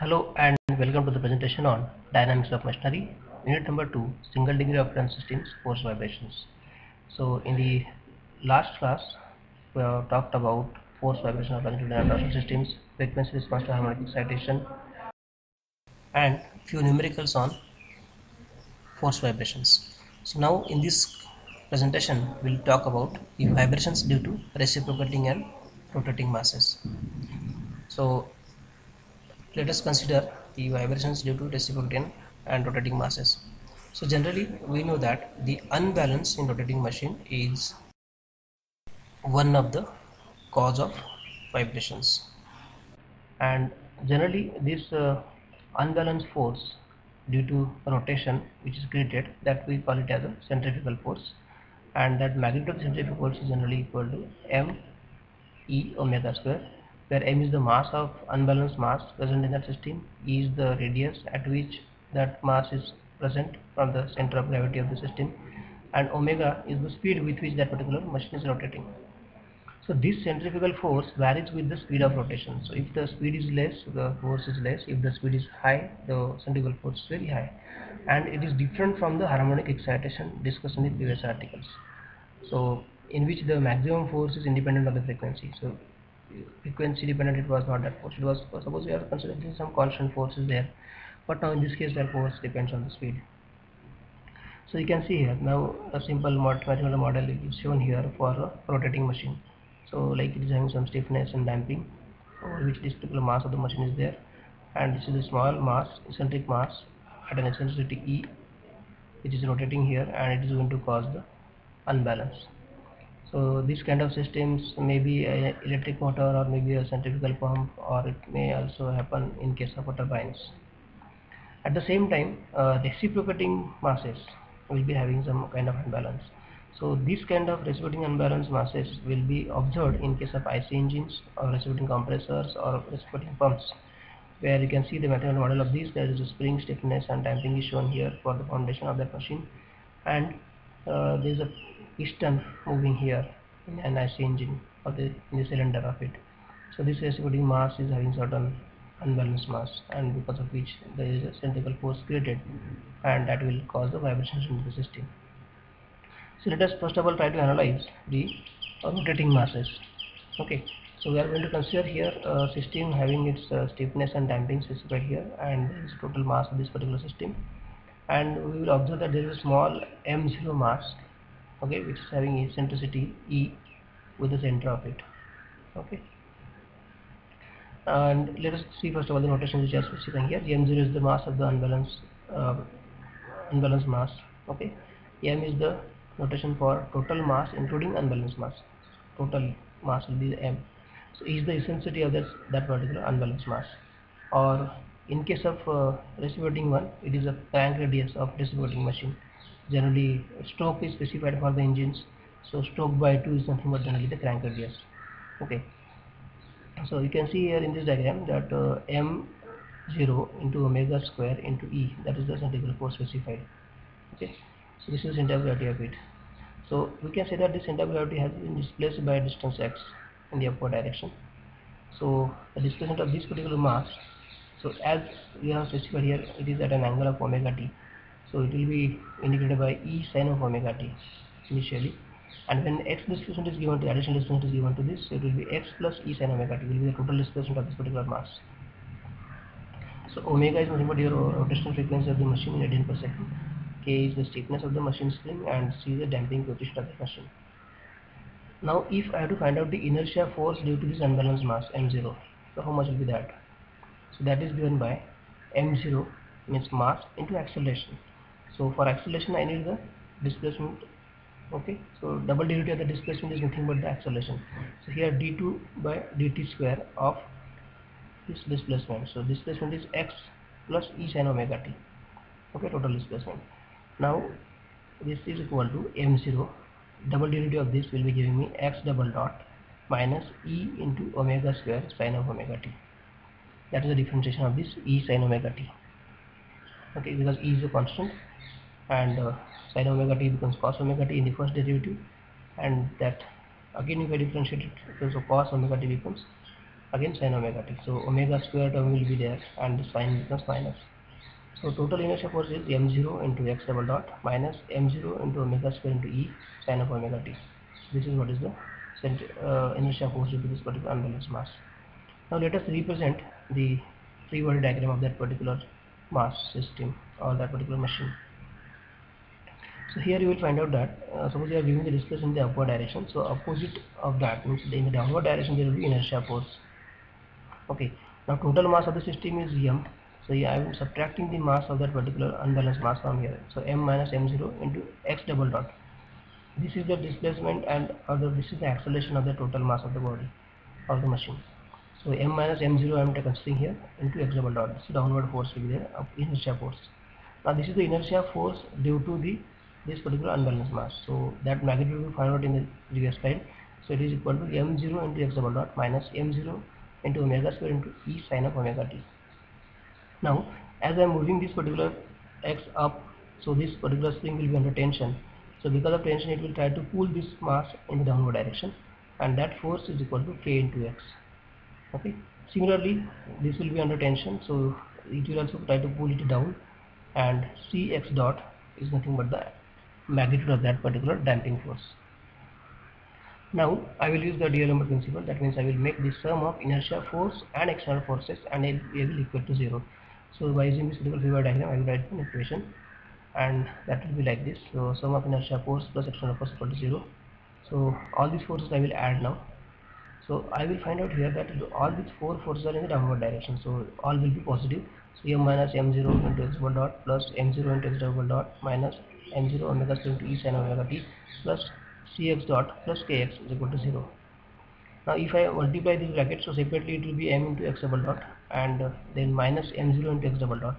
Hello and welcome to the presentation on dynamics of machinery, unit number 2, single degree of freedom systems, force vibrations. So in the last class, we have talked about force vibration of longitudinal systems, frequency response to harmonic excitation, and few numericals on force vibrations. So now in this presentation, we'll talk about the vibrations due to reciprocating and rotating masses. So let us consider the vibrations due to reciprocating and rotating masses. So generally we know that the unbalance in rotating machine is one of the cause of vibrations, and generally this unbalanced force due to rotation which is created, that we call it as a centrifugal force, and that magnitude of the centrifugal force is generally equal to m E omega square, where m is the mass of unbalanced mass present in that system, E is the radius at which that mass is present from the center of gravity of the system, and omega is the speed with which that particular machine is rotating. So this centrifugal force varies with the speed of rotation. So if the speed is less, the force is less. If the speed is high, the centrifugal force is very high, and it is different from the harmonic excitation discussed in the previous articles. So in which the maximum force is independent of the frequency. So frequency dependent, it was not that force. It was, suppose we are considering some constant force is there, but now in this case that force depends on the speed. So you can see here now a simple mathematical model is shown here for a rotating machine. So like it is having some stiffness and damping, over which this particular mass of the machine is there, and this is a small mass, eccentric mass at an eccentricity E, which is rotating here, and it is going to cause the unbalance. So this kind of systems may be an electric motor or maybe a centrifugal pump, or it may also happen in case of turbines. At the same time, reciprocating masses will be having some kind of imbalance. So this kind of reciprocating unbalanced masses will be observed in case of IC engines or reciprocating compressors or reciprocating pumps, where you can see the mathematical model of this. There is a spring, stiffness and damping is shown here for the foundation of that machine, and there is a piston moving here in an IC engine or in the cylinder of it. So this reciprocating mass is having certain unbalanced mass, and because of which there is a centrifugal force created, and that will cause the vibrations in the system. So let us first of all try to analyze the rotating masses. Okay, so we are going to consider here a system having its stiffness and damping specified here, and its total mass of this particular system, and we will observe that there is a small m0 mass, okay, which is having eccentricity E with the center of it. Okay, and let us see first of all the notation which are specified here. M0 is the mass of the uh, unbalanced mass. Okay, M is the notation for total mass including unbalanced mass. Total mass will be M. So E is the eccentricity of that particular unbalanced mass. Or in case of reciprocating one, it is a crank radius of reciprocating machine. Generally stroke is specified for the engines, so stroke by 2 is nothing but generally the crank radius. Okay, so you can see here in this diagram that m0 into omega square into E, that is the centrifugal force specified. Okay, so this is center of gravity of it. So we can say that this center of gravity has been displaced by a distance x in the upward direction. So the displacement of this particular mass, so as we have specified here, it is at an angle of omega t. So it will be indicated by E sin of omega t initially, and when x displacement is given to additional displacement is given to this, so it will be x plus E sin omega t will be the total displacement of this particular mass. So omega is nothing but your rotational frequency of the machine in radian per second. K is the stiffness of the machine spring, and C is the damping coefficient of the machine. Now if I have to find out the inertia force due to this unbalanced mass m0, so how much will be that? So that is given by m0 means mass into acceleration. So for acceleration I need the displacement. Okay, so double derivative of the displacement is nothing but the acceleration. So here d2 by dt square of this displacement. So displacement is x plus E sin omega t. Okay, total displacement. Now this is equal to m0, double derivative of this will be giving me x double dot minus E into omega square sin of omega t. That is the differentiation of this E sin omega t. Okay, because E is a constant, and sin omega t becomes cos omega t in the first derivative, and that again if I differentiate it, so cos omega t becomes again sin omega t. So omega square term will be there and the sign becomes minus. So total inertia force is m0 into x double dot minus m0 into omega square into e sin of omega t. This is what is the inertia force due to this particular unbalanced mass. Now let us represent the free body diagram of that particular mass system or that particular machine. So here you will find out that suppose you are giving the displacement in the upward direction, so opposite of that means in the downward direction there will be inertia force. Okay, now total mass of the system is m, so I am subtracting the mass of that particular unbalanced mass from here, so m minus m0 into x double dot. This is the displacement and this is the acceleration of the total mass of the body of the machine. So m minus m0 I am considering here into x double dot. This is downward force will be there of inertia force. Now this is the inertia force due to this particular unbalanced mass. So that magnitude we found out in the previous slide. So it is equal to m0 into x double dot minus m0 into omega square into e sin of omega t. Now as I am moving this particular x up, so this particular spring will be under tension. So because of tension it will try to pull this mass in the downward direction, and that force is equal to k into x. Okay. Similarly this will be under tension, so it will also try to pull it down, and cx dot is nothing but the magnitude of that particular damping force. Now I will use the D'Alembert principle. That means I will make the sum of inertia force and external forces and it will equal to 0. So by using this particular free body diagram I will write an equation, and that will be like this. So sum of inertia force plus external force equal to 0. So all these forces I will add now. So I will find out here that all these four forces are in the downward direction, so all will be positive. So m minus m0 into x double dot plus m0 into x double dot minus m0 omega square into e sin omega t plus cx dot plus kx is equal to 0. Now if I multiply these brackets, so separately it will be m into x double dot and then minus m0 into x double dot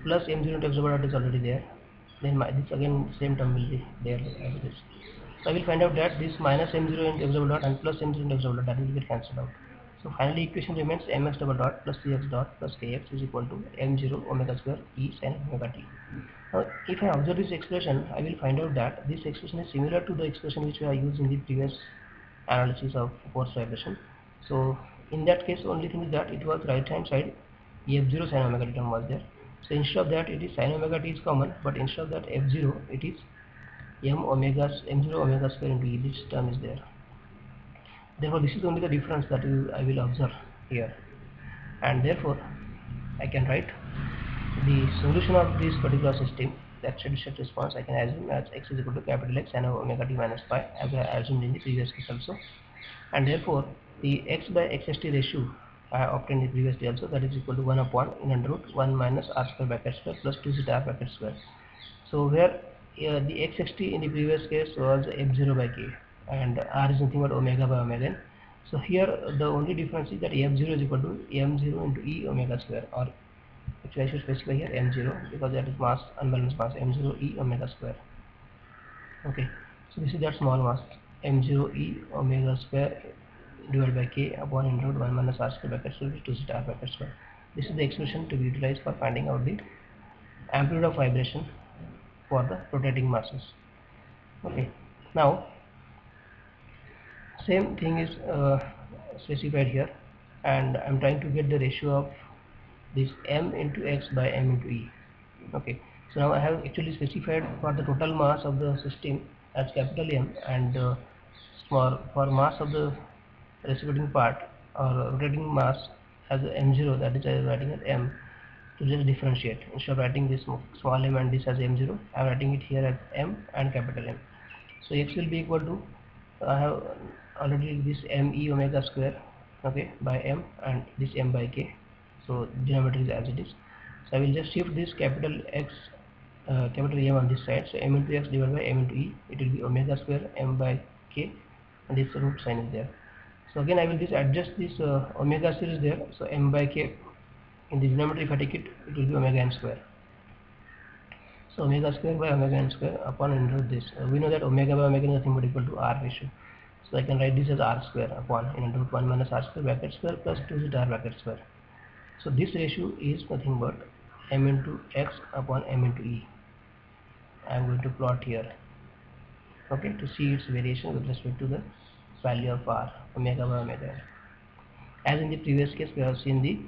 plus m0 into x double dot is already there. Then this again same term will be there as it is. So I will find out that this minus m0 into x double dot and plus m0 into x double dot, that will get cancelled out. So finally equation remains mx double dot plus cx dot plus kx is equal to m0 omega square e sin omega t. Now if I observe this expression, I will find out that this expression is similar to the expression which we have used in the previous analysis of force vibration. So in that case only thing is that it was right hand side f0 sin omega t term was there. So instead of that it is sin omega t is common, but instead of that f0 it is m0 omega square into e, this term is there. Therefore this is only the difference that I will observe here, and therefore I can write the solution of this particular system, that steady state response I can assume as x is equal to capital X sin of omega t minus pi, as I assumed in the previous case also, and therefore the x by xst ratio I obtained in the previous day also, that is equal to 1 upon in under root 1 minus r square bracket square plus 2 zeta r bracket square. So where the xxt in the previous case was f0 by k and r is nothing but omega by omega n. So here the only difference is that f0 is equal to m0 into e omega square, or actually I should specify here m0 because that is mass, unbalanced mass, m0 e omega square. Okay, so this is that small mass m0 e omega square divided by k upon in root 1 minus r square bracket square plus 2 zeta r bracket square. This is the expression to be utilized for finding out the amplitude of vibration for the rotating masses. Okay, now same thing is specified here, and I am trying to get the ratio of this m into x by m into e. Okay, so now I have actually specified for the total mass of the system as capital M, and for mass of the reciprocating part or rotating mass as m0, that is I am writing as m, to just differentiate. Instead of writing this small m and this as m0, I am writing it here as m and capital M. So x will be equal to, I have already this m e omega square, okay, by m, and this m by k. So denominator is as it is. So I will just shift this capital X, capital M on this side. So m into x divided by m into e, it will be omega square m by k, and this root sign is there. So again I will just adjust this omega square is there. So m by k in the denominator, if I take it, it will be omega n square. So omega square by omega n square upon and root this. We know that omega by omega is nothing but equal to r ratio. So I can write this as r square upon in root 1 minus r square bracket square plus 2 zeta r bracket square. So this ratio is nothing but m into x upon m into e. I am going to plot here, okay, to see its variation with respect to the value of r, omega by omega n. As in the previous case, we have seen the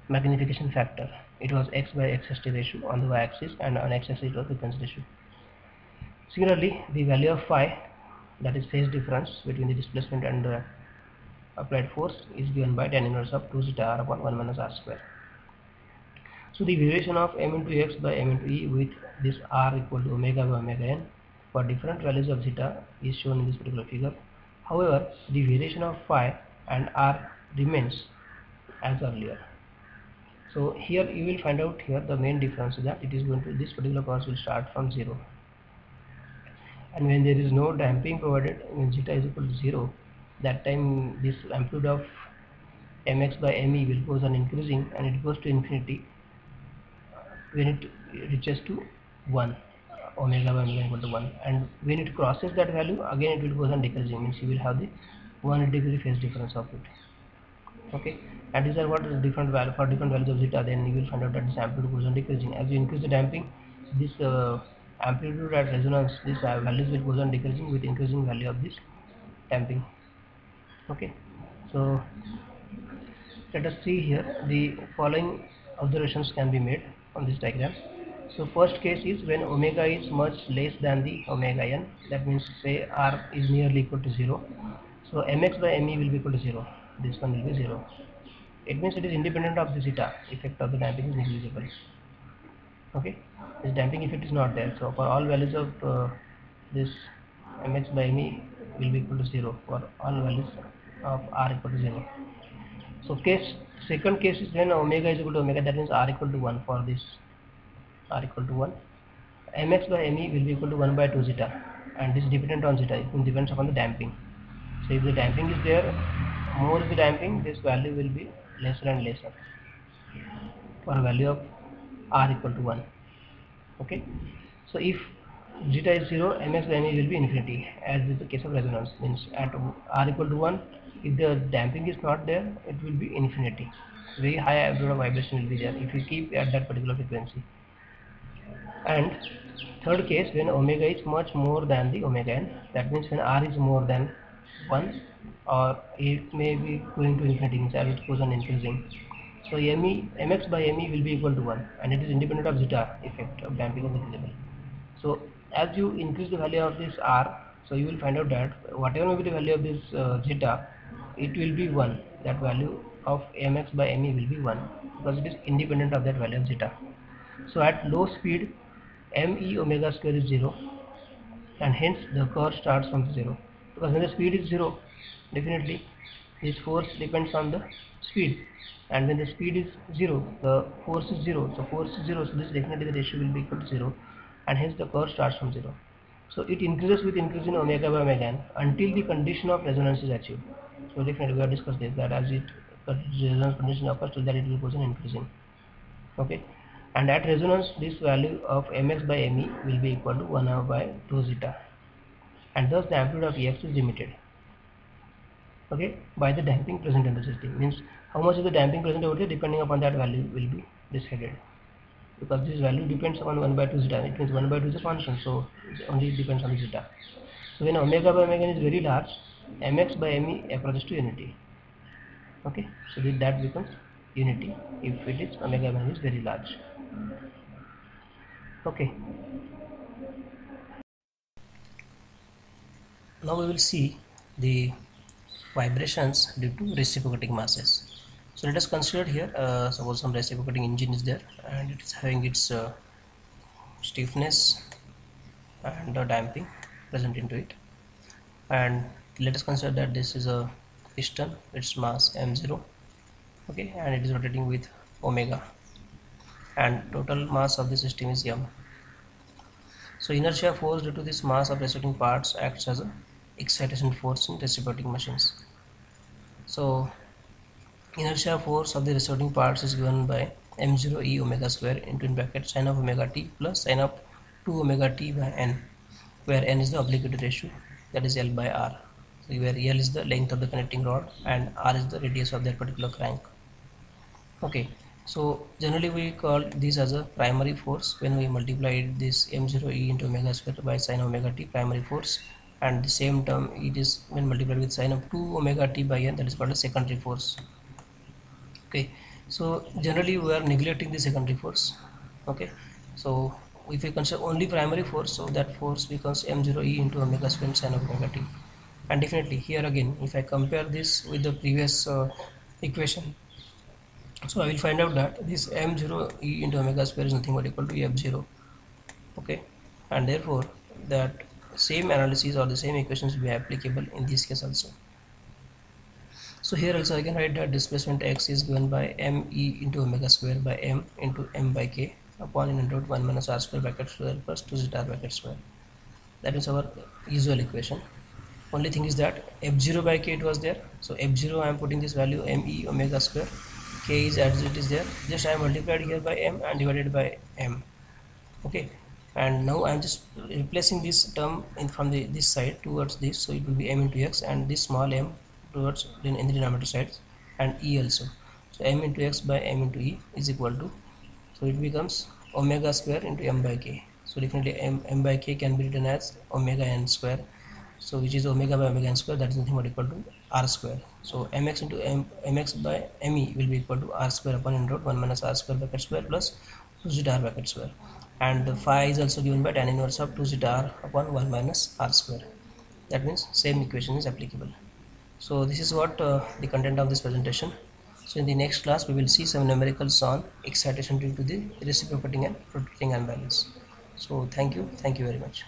magnification factor. It was x by x-st ratio on the y-axis, and on x-axis it was frequency ratio. Similarly, the value of phi, that is phase difference between the displacement and the applied force, is given by tan inverse of 2 zeta r upon 1 minus r square. So the variation of m into x by m into e with this r equal to omega by omega n for different values of zeta is shown in this particular figure. However, the variation of phi and r remains as earlier. So here you will find out here the main difference is that it is going to, this particular cause will start from 0, and when there is no damping provided, when zeta is equal to 0, that time this amplitude of mx by me will goes on increasing, and it goes to infinity when it reaches to 1, omega by omega equal to 1, and when it crosses that value, again it will goes on decreasing, means you will have the 1 degree phase difference of it. Okay, and these are what is different value for different values of zeta. Then you will find out that this amplitude goes on decreasing. As you increase the damping, this amplitude at resonance, these values will goes on decreasing with increasing value of this damping. Okay, so let us see here the following observations can be made on this diagram. So first case is when omega is much less than the omega n, that means say r is nearly equal to 0. So mx by me will be equal to 0. This one will be 0. It means it is independent of the zeta. Effect of the damping is negligible. Okay, this damping effect is not there. So for all values of this mx by me will be equal to 0 for all values of r equal to 0. So second case is when omega is equal to omega, that means r equal to 1 for this r equal to 1. Mx by me will be equal to 1 by 2 zeta, and this is dependent on zeta. It depends upon the damping. So if the damping is there, more is the damping, this value will be lesser and lesser for a value of r equal to 1. Okay, so if zeta is 0, mx by me will be infinity, as is the case of resonance, means at r equal to 1, if the damping is not there, it will be infinity. Very high amplitude of vibration will be there if you keep at that particular frequency. And third case, when omega is much more than the omega n, that means when r is more than 1, or it may be going to infinity, means it goes on increasing. So mx by me will be equal to 1, and it is independent of zeta effect of damping is negligible. So as you increase the value of this r, so you will find out that whatever may be the value of this zeta, it will be 1. That value of mx by me will be 1 because it is independent of that value of zeta. So at low speed, me omega square is 0, and hence the curve starts from 0, because when the speed is 0, definitely this force depends on the speed, and when the speed is 0, the force is 0. So force is 0, so this definitely the ratio will be equal to 0, and hence the curve starts from 0. So it increases with increase in omega by omega n until the condition of resonance is achieved. So definitely we have discussed this, that as it resonance condition occurs, till that it will go on increasing. Okay, and at resonance this value of mx by me will be equal to 1 by 2 zeta, and thus the amplitude of Ex is limited, okay, by the damping present in the system. Means how much is the damping present over there, depending upon that value will be decided, because this value depends upon 1 by 2 zeta. It means 1 by 2 is a constant, so it only depends on the zeta. So when omega by omega is very large, mx by me approaches to unity. Okay, so that becomes unity if it is omega by m is very large. Okay, now we will see the vibrations due to reciprocating masses. So let us consider here suppose some reciprocating engine is there, and it is having its stiffness and damping present into it, and let us consider that this is a piston, its mass m0, okay, and it is rotating with omega, and total mass of the system is m. So inertia force due to this mass of reciprocating parts acts as a excitation force in reciprocating machines. So inertia force of the reciprocating parts is given by m0 e omega square into in bracket sin of omega t plus sin of 2 omega t by n, where n is the obliquity ratio, that is L by R. So where L is the length of the connecting rod and R is the radius of that particular crank. Okay, so generally we call this as a primary force when we multiply this m0 e into omega square by sin omega t, primary force, and the same term it is when multiplied with sin of 2 omega t by n, that is called a secondary force. Okay, so generally we are neglecting the secondary force. Okay, so if we consider only primary force, so that force becomes m0 e into omega squared sin omega t. And definitely here again, if I compare this with the previous equation, so I will find out that this m0 e into omega square is nothing but equal to f0. Okay, and therefore that same analysis or the same equations will be applicable in this case also. So here also I can write that displacement x is given by m e into omega square by m into m by k upon in root 1 minus r square bracket square plus 2 zeta r bracket square. That is our usual equation. Only thing is that f0 by k it was there. So f0 I am putting this value m e omega square, k is as it is there. Just I am multiplied here by m and divided by m. Okay, and now I am just replacing this term from this side towards this, so it will be m into x and this small m towards in the denominator side and e also. So m into x by m into e is equal to, so it becomes omega square into m by k. So definitely m by k can be written as omega n square, so which is omega by omega n square, that is nothing but equal to r square. So mx into mx by me will be equal to r square upon in root 1 minus r square bracket square plus 2 zeta r bracket square, and the phi is also given by tan inverse of 2 zeta r upon 1 minus r square. That means same equation is applicable. So this is what the content of this presentation. So in the next class we will see some numericals on excitation due to the reciprocating and rotating unbalance. So thank you very much.